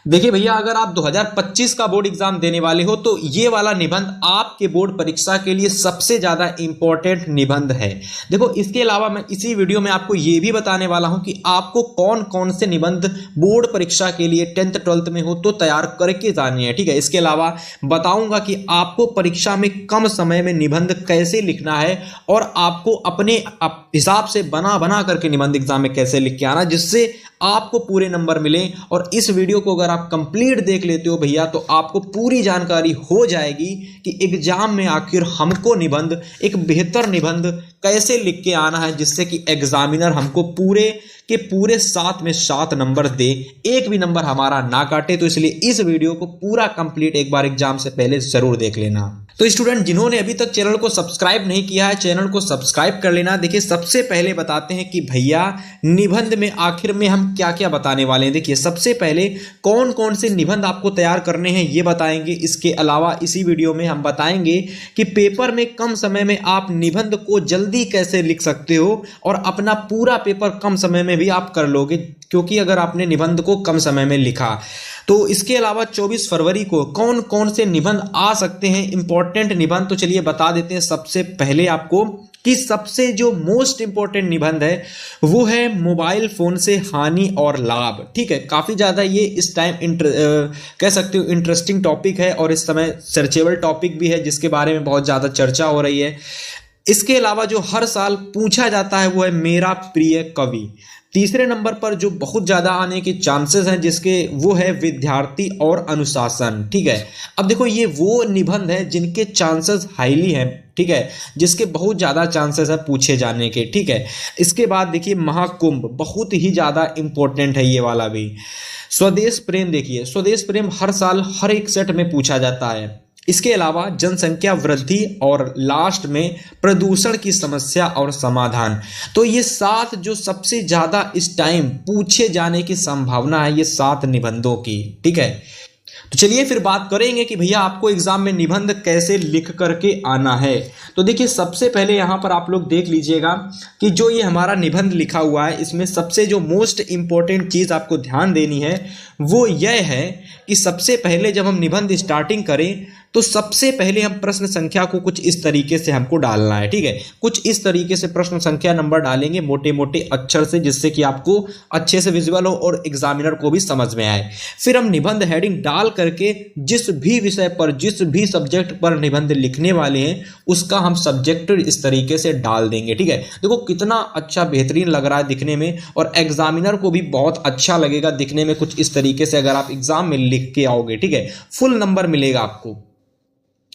देखिए भैया, अगर आप 2025 का बोर्ड एग्जाम देने वाले हो तो ये वाला निबंध आपके बोर्ड परीक्षा के लिए सबसे ज्यादा इंपॉर्टेंट निबंध है। देखो, इसके अलावा मैं इसी वीडियो में आपको ये भी बताने वाला हूं कि आपको कौन कौन से निबंध बोर्ड परीक्षा के लिए 10th 12th में हो तो तैयार करके जाने हैं, ठीक है। इसके अलावा बताऊंगा कि आपको परीक्षा में कम समय में निबंध कैसे लिखना है और आपको अपने हिसाब से बना करके निबंध एग्जाम में कैसे लिख के आना, जिससे आपको पूरे नंबर मिले। और इस वीडियो को अगर आप कंप्लीट देख लेते हो भैया तो आपको पूरी जानकारी हो जाएगी कि एग्जाम में आखिर हमको निबंध, एक बेहतर निबंध कैसे लिख के आना है, जिससे कि एग्जामिनर हमको पूरे के पूरे 7 में 7 नंबर दे, एक भी नंबर हमारा ना काटे। तो इसलिए इस वीडियो को पूरा कंप्लीट एक बार एग्जाम से पहले जरूर देख लेना। तो स्टूडेंट, जिन्होंने अभी तक चैनल को सब्सक्राइब नहीं किया है, चैनल को सब्सक्राइब कर लेना। देखिए, सबसे पहले बताते हैं कि भैया निबंध में आखिर में हम क्या क्या बताने वाले हैं। देखिए, सबसे पहले कौन कौन से निबंध आपको तैयार करने हैं ये बताएंगे। इसके अलावा इसी वीडियो में हम बताएंगे कि पेपर में कम समय में आप निबंध को जल्दी कैसे लिख सकते हो और अपना पूरा पेपर कम समय में भी आप कर लोगे, क्योंकि अगर आपने निबंध को कम समय में लिखा। तो इसके अलावा 24 फरवरी को कौन कौन से निबंध आ सकते हैं, इंपॉर्टेंट निबंध, तो चलिए बता देते हैं। सबसे पहले आपको कि सबसे जो मोस्ट इंपॉर्टेंट निबंध है वो है मोबाइल फोन से हानि और लाभ, ठीक है। काफी ज्यादा ये इस टाइम कह सकते हो इंटरेस्टिंग टॉपिक है और इस समय सर्चेबल टॉपिक भी है, जिसके बारे में बहुत ज्यादा चर्चा हो रही है। इसके अलावा जो हर साल पूछा जाता है वो है मेरा प्रिय कवि। तीसरे नंबर पर जो बहुत ज्यादा आने के चांसेस हैं जिसके, वो है विद्यार्थी और अनुशासन, ठीक है। अब देखो, ये वो निबंध है जिनके चांसेस हाईली हैं, ठीक है, जिसके बहुत ज्यादा चांसेस है पूछे जाने के, ठीक है। इसके बाद देखिए महाकुंभ, बहुत ही ज्यादा इंपॉर्टेंट है ये वाला भी। स्वदेश प्रेम, देखिए स्वदेश प्रेम हर साल हर एक सेट में पूछा जाता है। इसके अलावा जनसंख्या वृद्धि और लास्ट में प्रदूषण की समस्या और समाधान। तो ये 7 जो सबसे ज्यादा इस टाइम पूछे जाने की संभावना है, ये 7 निबंधों की, ठीक है। तो चलिए फिर बात करेंगे कि भैया आपको एग्जाम में निबंध कैसे लिख करके आना है। तो देखिए, सबसे पहले यहां पर आप लोग देख लीजिएगा कि जो ये हमारा निबंध लिखा हुआ है, इसमें सबसे जो मोस्ट इंपॉर्टेंट चीज आपको ध्यान देनी है वो यह है कि सबसे पहले जब हम निबंध स्टार्टिंग करें तो सबसे पहले हम प्रश्न संख्या को कुछ इस तरीके से हमको डालना है, ठीक है। कुछ इस तरीके से प्रश्न संख्या नंबर डालेंगे मोटे मोटे अक्षर से, जिससे कि आपको अच्छे से विजुअल हो और एग्जामिनर को भी समझ में आए। फिर हम निबंध हेडिंग डाल करके जिस भी विषय पर, जिस भी सब्जेक्ट पर निबंध लिखने वाले हैं उसका हम सब्जेक्ट इस तरीके से डाल देंगे, ठीक है। देखो कितना अच्छा बेहतरीन लग रहा है दिखने में, और एग्जामिनर को भी बहुत अच्छा लगेगा दिखने में कुछ इस तरीके से अगर आप एग्जाम में लिख के आओगे, ठीक है। फुल नंबर मिलेगा आपको।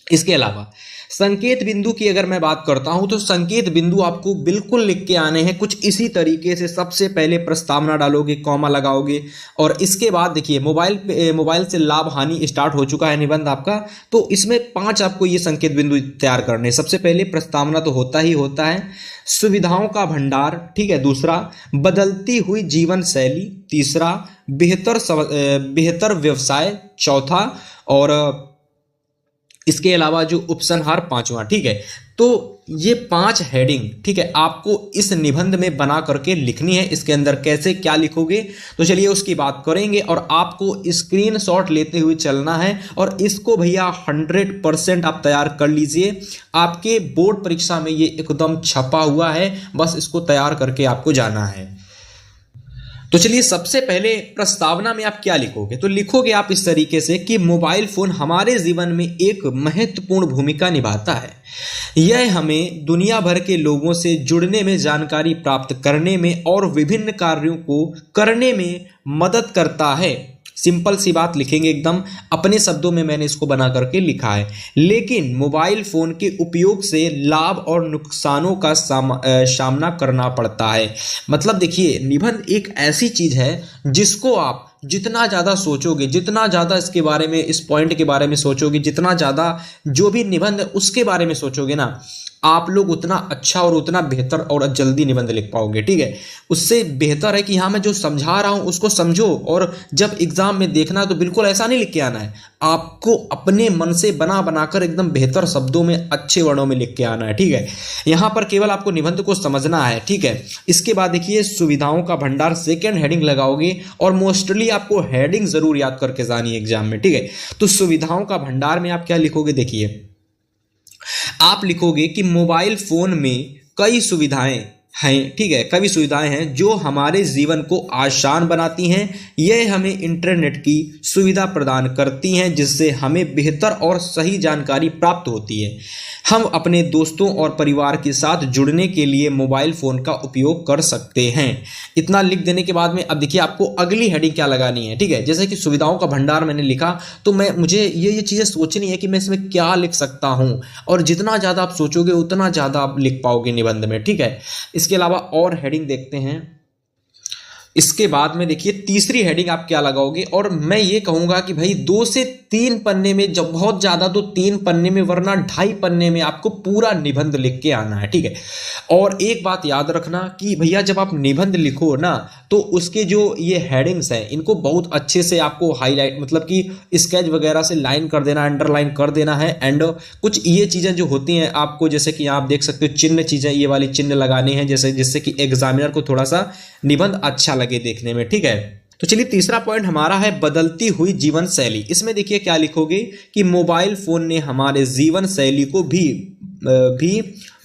इसके अलावा संकेत बिंदु की अगर मैं बात करता हूं तो संकेत बिंदु आपको बिल्कुल लिख के आने हैं कुछ इसी तरीके से। सबसे पहले प्रस्तावना डालोगे, कॉमा लगाओगे, और इसके बाद देखिए मोबाइल से लाभ हानि स्टार्ट हो चुका है निबंध आपका, तो इसमें 5 आपको ये संकेत बिंदु तैयार करने हैं। सबसे पहले प्रस्तावना तो होता ही होता है, सुविधाओं का भंडार, ठीक है। दूसरा, बदलती हुई जीवन शैली। तीसरा, बेहतर व्यवसाय। चौथा, और इसके अलावा जो उपसंहार 5वां, ठीक है। तो ये 5 हेडिंग, ठीक है, आपको इस निबंध में बना करके लिखनी है। इसके अंदर कैसे क्या लिखोगे तो चलिए उसकी बात करेंगे, और आपको स्क्रीनशॉट लेते हुए चलना है और इसको भैया 100% आप तैयार कर लीजिए। आपके बोर्ड परीक्षा में ये एकदम छपा हुआ है, बस इसको तैयार करके आपको जाना है। तो चलिए सबसे पहले प्रस्तावना में आप क्या लिखोगे, तो लिखोगे आप इस तरीके से कि मोबाइल फोन हमारे जीवन में एक महत्वपूर्ण भूमिका निभाता है। यह हमें दुनिया भर के लोगों से जुड़ने में, जानकारी प्राप्त करने में और विभिन्न कार्यों को करने में मदद करता है। सिंपल सी बात लिखेंगे एकदम अपने शब्दों में, मैंने इसको बना करके लिखा है। लेकिन मोबाइल फोन के उपयोग से लाभ और नुकसानों का सामना करना पड़ता है। मतलब देखिए, निबंध एक ऐसी चीज है जिसको आप जितना ज़्यादा सोचोगे, जितना ज़्यादा इसके बारे में, इस पॉइंट के बारे में सोचोगे, जितना ज़्यादा जो भी निबंध उसके बारे में सोचोगे ना, आप लोग उतना अच्छा और उतना बेहतर और जल्दी निबंध लिख पाओगे। ठीक है, उससे बेहतर है कि हाँ मैं जो समझा रहा हूँ उसको समझो, और जब एग्जाम में देखना तो बिल्कुल ऐसा नहीं लिख के आना है, आपको अपने मन से बना बनाकर एकदम बेहतर शब्दों में अच्छे वर्णों में लिख के आना है। ठीक है, यहाँ पर केवल आपको निबंध को समझना है। ठीक है, इसके बाद देखिए सुविधाओं का भंडार सेकेंड हेडिंग लगाओगे, और मोस्टली आपको हेडिंग जरूर याद करके जानी है एग्जाम में। ठीक है, तो सुविधाओं का भंडार में आप क्या लिखोगे, देखिए आप लिखोगे कि मोबाइल फोन में कई सुविधाएं हैं। ठीक है, कई सुविधाएं हैं जो हमारे जीवन को आसान बनाती हैं। यह हमें इंटरनेट की सुविधा प्रदान करती हैं जिससे हमें बेहतर और सही जानकारी प्राप्त होती है। हम अपने दोस्तों और परिवार के साथ जुड़ने के लिए मोबाइल फ़ोन का उपयोग कर सकते हैं। इतना लिख देने के बाद में अब देखिए आपको अगली हेडिंग क्या लगानी है। ठीक है, जैसे कि सुविधाओं का भंडार मैंने लिखा, तो मुझे ये चीज़ें सोचनी है कि मैं इसमें क्या लिख सकता हूँ, और जितना ज़्यादा आप सोचोगे उतना ज़्यादा आप लिख पाओगे निबंध में। ठीक है, इसके अलावा और हेडिंग देखते हैं। इसके बाद में देखिए तीसरी हेडिंग आप क्या लगाओगे, और मैं ये कहूंगा कि भाई 2 से 3 पन्ने में, जब बहुत ज्यादा तो 3 पन्ने में, वरना 2.5 पन्ने में आपको पूरा निबंध लिख के आना है। ठीक है, और एक बात याद रखना कि भैया जब आप निबंध लिखो ना तो उसके जो ये हेडिंग्स हैं इनको बहुत अच्छे से आपको हाईलाइट, मतलब कि स्केच वगैरह से लाइन कर देना, अंडरलाइन कर देना है। एंड कुछ ये चीजें जो होती हैं आपको, जैसे कि आप देख सकते हो चिन्ह चीजें, ये वाली चिन्ह लगाने हैं जिससे कि एग्जामिनर को थोड़ा सा निबंध अच्छा लगे देखने में। ठीक है, तो चलिए तीसरा पॉइंट हमारा है बदलती हुई जीवन शैली। इसमें देखिए क्या लिखोगे कि मोबाइल फोन ने हमारे जीवन शैली को भी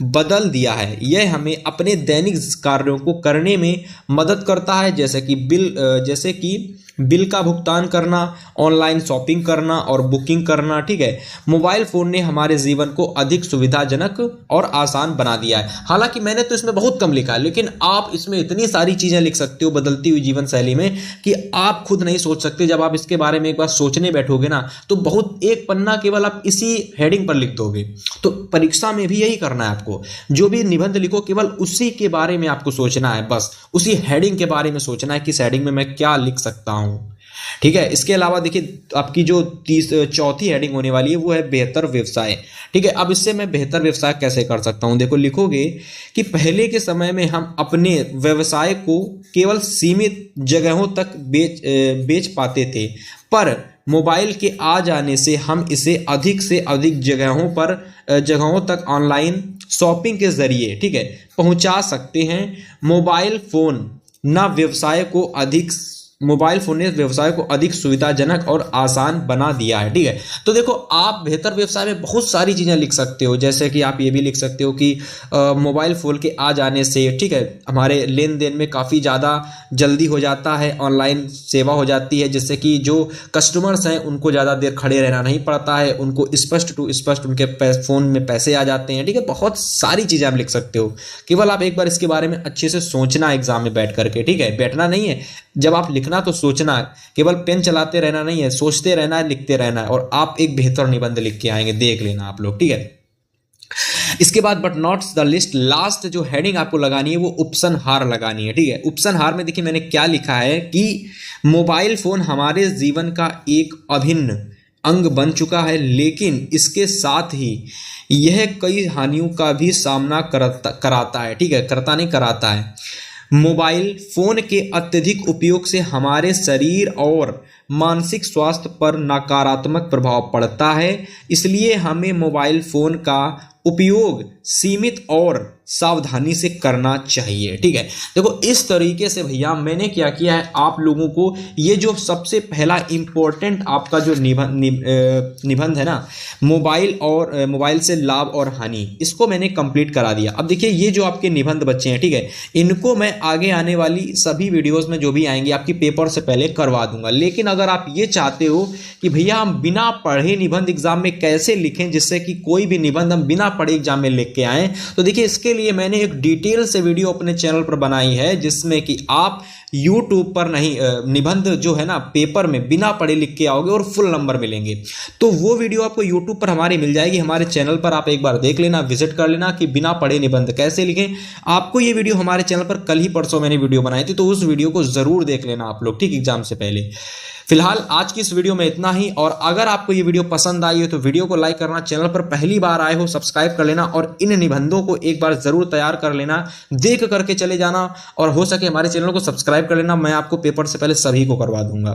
बदल दिया है। यह हमें अपने दैनिक कार्यों को करने में मदद करता है, जैसे कि बिल का भुगतान करना, ऑनलाइन शॉपिंग करना और बुकिंग करना। ठीक है, मोबाइल फ़ोन ने हमारे जीवन को अधिक सुविधाजनक और आसान बना दिया है। हालांकि मैंने तो इसमें बहुत कम लिखा है, लेकिन आप इसमें इतनी सारी चीज़ें लिख सकते हो बदलती हुई जीवन शैली में कि आप खुद नहीं सोच सकते। जब आप इसके बारे में एक बार सोचने बैठोगे ना तो बहुत, एक पन्ना केवल आप इसी हेडिंग पर लिख दोगे। तो परीक्षा में भी यही करना है आपको, जो भी निबंध लिखो केवल उसी के बारे में आपको सोचना है, बस उसी हेडिंग के बारे में सोचना है कि इस हेडिंग में मैं क्या लिख सकता हूं। ठीक है, इसके अलावा देखिए आपकी जो चौथी हेडिंग होने वाली है वो है बेहतर व्यवसाय। ठीक है, अब इससे मैं बेहतर व्यवसाय कैसे कर सकता हूं, देखो लिखोगे कि पहले के समय में हम अपने व्यवसाय को केवल सीमित जगहों तक बेच पाते थे, पर मोबाइल के आ जाने से हम इसे अधिक से अधिक जगहों तक ऑनलाइन शॉपिंग के जरिए, ठीक है, पहुंचा सकते हैं। मोबाइल फोन ने व्यवसाय को अधिक सुविधाजनक और आसान बना दिया है। ठीक है, तो देखो आप बेहतर व्यवसाय में बहुत सारी चीज़ें लिख सकते हो, जैसे कि आप ये भी लिख सकते हो कि मोबाइल फ़ोन के आ जाने से, ठीक है, हमारे लेन देन में काफ़ी ज़्यादा जल्दी हो जाता है, ऑनलाइन सेवा हो जाती है, जिससे कि जो कस्टमर्स हैं उनको ज़्यादा देर खड़े रहना नहीं पड़ता है, उनको स्पष्ट टू स्पष्ट उनके फ़ोन में पैसे आ जाते हैं। ठीक है, बहुत सारी चीज़ें आप लिख सकते हो, केवल आप एक बार इसके बारे में अच्छे से सोचना एग्जाम में बैठ करके। ठीक है, बैठना नहीं है, जब आप लिखना तो सोचना, केवल पेन चलाते रहना नहीं है, सोचते रहना है, लिखते रहना है, और आप एक बेहतर निबंध लिख के आएंगे, देख लेना आप लोग। ठीक है, इसके बाद but not the list, last जो हेडिंग आपको लगानी है वो उपसंहार लगानी है। ठीक है, उपसंहार में देखिए मैंने क्या लिखा है कि मोबाइल फोन हमारे जीवन का एक अभिन्न अंग बन चुका है, लेकिन इसके साथ ही यह कई हानियों का भी सामना कराता है। ठीक है, कराता है। मोबाइल फोन के अत्यधिक उपयोग से हमारे शरीर और मानसिक स्वास्थ्य पर नकारात्मक प्रभाव पड़ता है, इसलिए हमें मोबाइल फोन का उपयोग सीमित और सावधानी से करना चाहिए। ठीक है, देखो इस तरीके से भैया मैंने क्या किया है, आप लोगों को ये जो सबसे पहला इंपॉर्टेंट आपका जो निबंध है ना, मोबाइल से लाभ और हानि, इसको मैंने कंप्लीट करा दिया। अब देखिए ये जो आपके निबंध बच्चे हैं, ठीक है, इनको मैं आगे आने वाली सभी वीडियोस में जो भी आएंगे आपकी पेपर से पहले करवा दूंगा। लेकिन अगर आप ये चाहते हो कि भैया हम बिना पढ़े निबंध एग्जाम में कैसे लिखें, जिससे कि कोई भी निबंध हम बिना पढ़े एग्जाम में लिख के आए, तो देखिए इसके लिए मैंने एक डिटेल से वीडियो अपने चैनल पर बनाई है, जिसमें कि आप YouTube पर नहीं, निबंध जो है ना पेपर में बिना पढ़े लिख के आओगे और फुल नंबर मिलेंगे। तो वो वीडियो आपको YouTube पर हमारी मिल जाएगी, हमारे चैनल पर आप एक बार देख लेना, विजिट कर लेना कि बिना पढ़े निबंध कैसे लिखें। आपको ये वीडियो हमारे चैनल पर कल ही परसों मैंने वीडियो बनाई थी, तो उस वीडियो को जरूर देख लेना आप लोग, ठीक, एग्जाम से पहले। फिलहाल आज की इस वीडियो में इतना ही, और अगर आपको ये वीडियो पसंद आई हो तो वीडियो को लाइक करना, चैनल पर पहली बार आए हो सब्सक्राइब कर लेना और इन निबंधों को एक बार जरूर तैयार कर लेना, देख करके चले जाना और हो सके हमारे चैनल को सब्सक्राइब कर लेना। मैं आपको पेपर से पहले सभी को करवा दूंगा।